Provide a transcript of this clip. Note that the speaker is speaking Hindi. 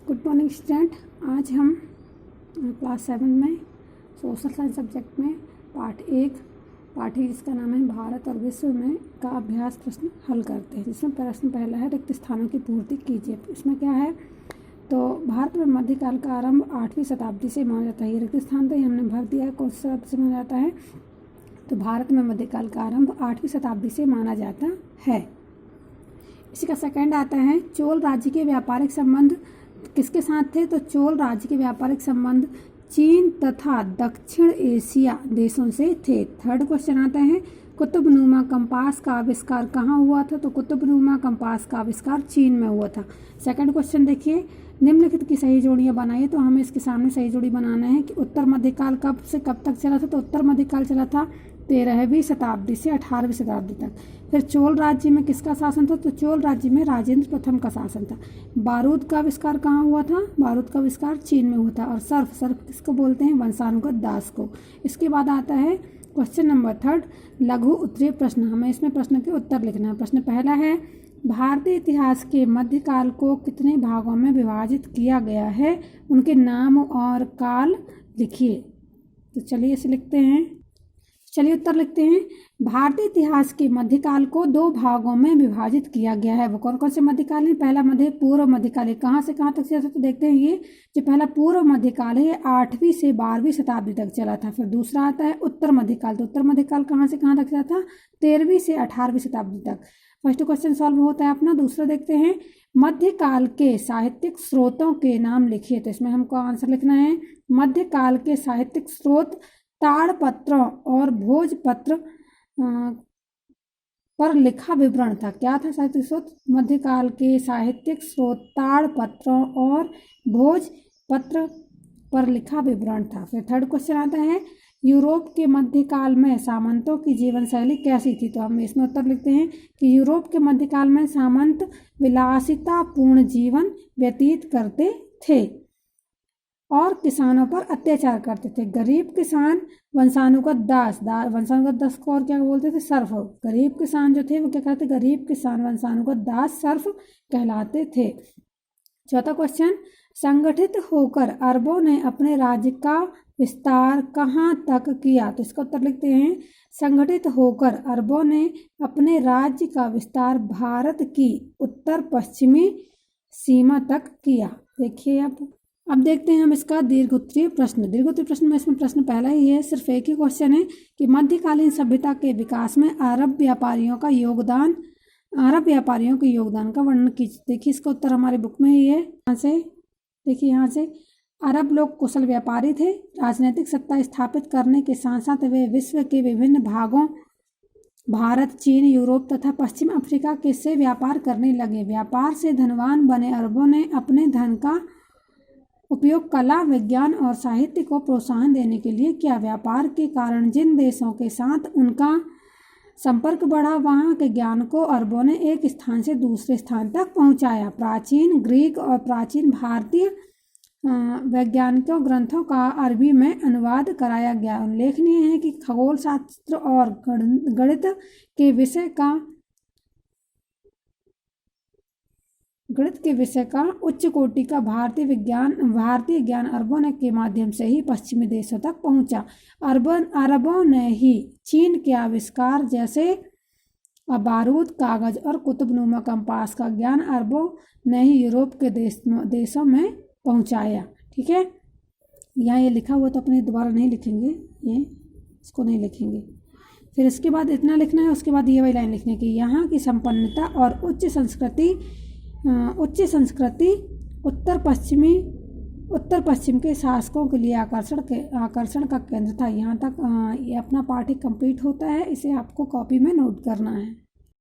Good morning student. आज हम क्लास 7 में सोशल साइंस सब्जेक्ट में पार्ट 1 जिसका नाम है भारत और विश्व में का अभ्यास प्रश्न हल करते हैं, जिसमें प्रश्न पहला है रिक्त स्थानों की पूर्ति कीजिए। इसमें क्या है, तो भारत में मध्यकाल का आरंभ 8वीं शताब्दी से माना जाता है। ये रिक्त स्थान तो हमने भर दिया है कौन सी शताब्दी से माना जाता है, तो भारत में मध्यकाल का आरंभ 8वीं शताब्दी से माना जाता है। इसी का सेकंड आता है चोल राज्य के व्यापारिक संबंध किसके साथ थे, तो चोल राज्य के व्यापारिक संबंध चीन तथा दक्षिण एशिया देशों से थे। थर्ड क्वेश्चन आता है कुतुबनुमा कंपास का आविष्कार कहाँ हुआ था, तो कुतुबनुमा कंपास का आविष्कार चीन में हुआ था। सेकंड क्वेश्चन देखिए, निम्नलिखित की सही जोड़ियाँ बनाइए। तो हमें इसके सामने सही जोड़ी बनाना है कि उत्तर मध्यकाल कब से कब तक चला था, तो उत्तर मध्यकाल चला था 13वीं शताब्दी से 18वीं शताब्दी तक। फिर चोल राज्य में किसका शासन था, तो चोल राज्य में राजेंद्र प्रथम का शासन था। बारूद का आविष्कार कहाँ हुआ था, बारूद का आविष्कार चीन में हुआ था। और सर्फ किसको बोलते हैं, वंशानुगत दास को। इसके बाद आता है क्वेश्चन नंबर 3 लघु उत्तरीय प्रश्न। हमें इसमें प्रश्न के उत्तर लिखना है। प्रश्न पहला है भारतीय इतिहास के मध्यकाल को कितने भागों में विभाजित किया गया है, उनके नाम और काल लिखिए। तो चलिए इसे लिखते हैं। चलिए उत्तर लिखते हैं। भारतीय इतिहास के मध्यकाल को 2 भागों में विभाजित किया गया है। वो कौन कौन से मध्यकाल है, पहला मध्य पूर्व मध्यकाल है, कहाँ से कहाँ तक चला था, तो देखते हैं ये जो पहला पूर्व मध्यकाल है 8वीं से 12वीं शताब्दी तक चला था। फिर दूसरा आता है उत्तर मध्यकाल, तो उत्तर मध्यकाल कहाँ से कहाँ तक चला था, 13वीं से 18वीं शताब्दी तक। फर्स्ट क्वेश्चन सॉल्व होता है अपना। दूसरा देखते हैं मध्यकाल के साहित्यिक स्रोतों के नाम लिखिए। तो इसमें हमको आंसर लिखना है मध्यकाल के साहित्यिक स्रोत ताड़पत्रों और भोजपत्र पर लिखा विवरण था। क्या था साहित्यिक स्रोत, मध्यकाल के साहित्यिक स्रोत ताड़पत्रों और भोजपत्र पर लिखा विवरण था। फिर थर्ड क्वेश्चन आता है यूरोप के मध्यकाल में सामंतों की जीवन शैली कैसी थी। तो हम इसमें उत्तर लिखते हैं कि यूरोप के मध्यकाल में सामंत विलासितापूर्ण जीवन व्यतीत करते थे और किसानों पर अत्याचार करते थे। गरीब किसान वंशानुगत दास वंशानुगत दास को और क्या बोलते थे, सर्फ। गरीब किसान जो थे वो क्या कहते, गरीब किसान वंशानुगत दास सर्फ कहलाते थे। चौथा क्वेश्चन संगठित होकर अरबों ने अपने राज्य का विस्तार कहाँ तक किया। तो इसका उत्तर लिखते हैं संगठित होकर अरबों ने अपने राज्य का विस्तार भारत की उत्तर पश्चिमी सीमा तक किया। देखिए अब देखते हैं हम इसका दीर्घोत्तरीय प्रश्न। दीर्घोत्तरीय प्रश्न में इसमें प्रश्न पहला ही है, सिर्फ एक ही क्वेश्चन है कि मध्यकालीन सभ्यता के विकास में अरब व्यापारियों के योगदान का वर्णन कीजिए। देखिए इसका उत्तर हमारे बुक में ही है। यहाँ से अरब लोग कुशल व्यापारी थे। राजनीतिक सत्ता स्थापित करने के साथ साथ वे विश्व के विभिन्न भागों भारत, चीन, यूरोप तथा पश्चिम अफ्रीका के से व्यापार करने लगे। व्यापार से धनवान बने अरबों ने अपने धन का उपयोग कला, विज्ञान और साहित्य को प्रोत्साहन देने के लिए किया। व्यापार के कारण जिन देशों के साथ उनका संपर्क बढ़ा, वहाँ के ज्ञान को अरबों ने एक स्थान से दूसरे स्थान तक पहुँचाया। प्राचीन ग्रीक और प्राचीन भारतीय वैज्ञानिकों ग्रंथों का अरबी में अनुवाद कराया गया। उल्लेखनीय है कि खगोल शास्त्र और गणित के विषय का उच्च कोटि का भारतीय ज्ञान अरबों ने के माध्यम से ही पश्चिमी देशों तक पहुंचा। अरबों ने ही चीन के आविष्कार जैसे बारूद, कागज और कुतुबनुमा कंपास का ज्ञान अरबों ने ही यूरोप के देशों में पहुंचाया। ठीक है, यहाँ ये लिखा हुआ तो अपने दोबारा नहीं लिखेंगे, ये इसको नहीं लिखेंगे। फिर इसके बाद इतना लिखना है, उसके बाद ये वाली लाइन लिखने की, यहाँ की संपन्नता और उच्च संस्कृति उत्तर पश्चिम के शासकों के लिए आकर्षण का केंद्र था। यहाँ तक ये अपना पाठ कंप्लीट होता है। इसे आपको कॉपी में नोट करना है।